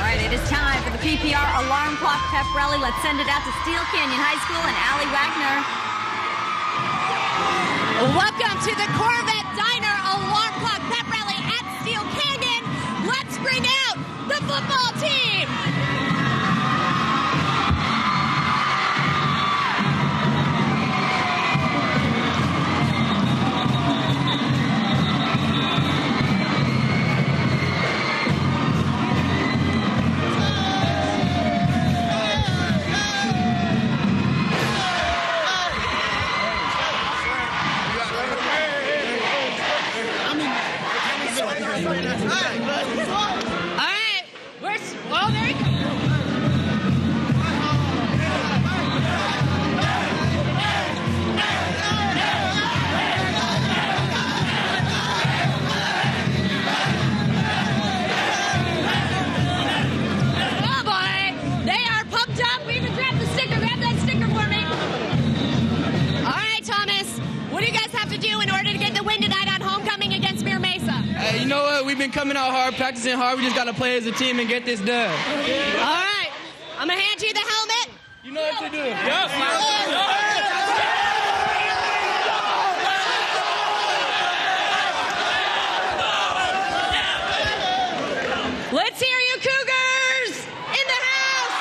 right, it is time for the PPR Alarm Clock Pep Rally. Let's send it out to Steele Canyon High School and Allie Wagner. Welcome to the Corvette Diner Alarm Clock Pep Rally at Steele Canyon. Let's bring out the football team. You know what? We've been coming out hard, practicing hard. We just got to play as a team and get this done. All right. I'm going to hand you the helmet. You know what to do. Let's hear you, Cougars, in the house.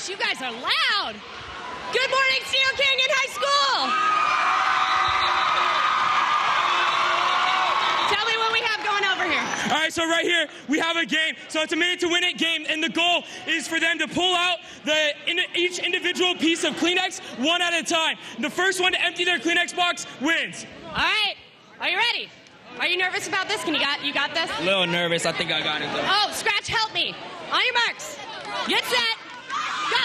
You guys are loud. Good morning, Steele Canyon High School. Tell me what we have going over here. All right, so right here, we have a game. So it's a minute to win it game, and the goal is for them to pull out each individual piece of Kleenex one at a time. The first one to empty their Kleenex box wins. All right, are you ready? Are you nervous about this? You got this? A little nervous. I think I got it, though. Oh, Scratch, help me. On your marks. Get set. Go.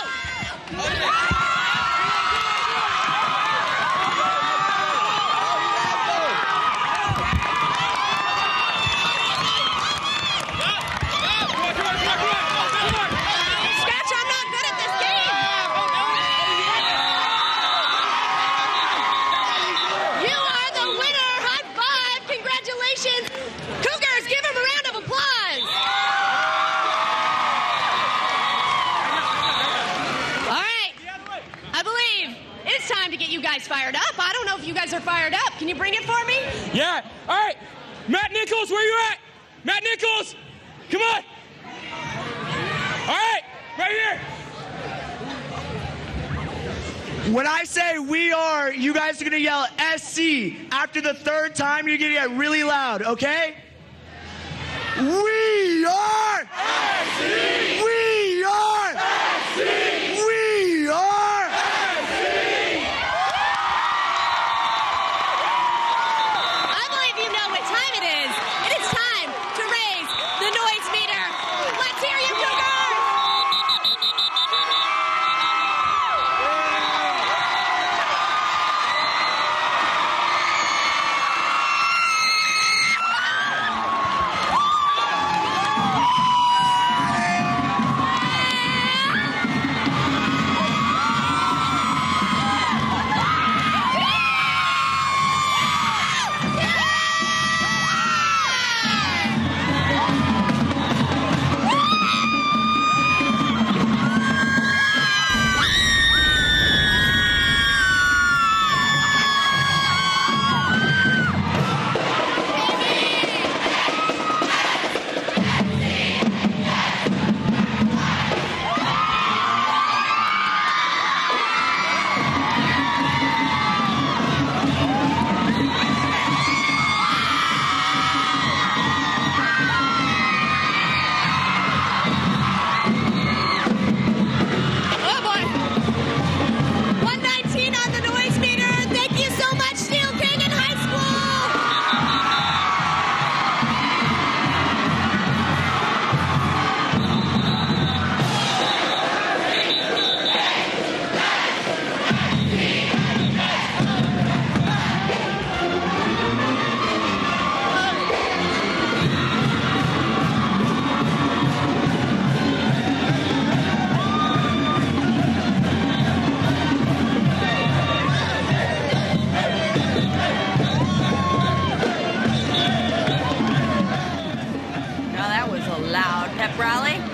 Congratulations. Cougars, give them a round of applause. All right. I believe it's time to get you guys fired up. I don't know if you guys are fired up. Can you bring it for me? Yeah. All right. Matt Nichols, where you at? Matt Nichols, come on. All right, right here. When I say we are, you guys are going to yell SC. After the third time, you're going to get really loud, okay? We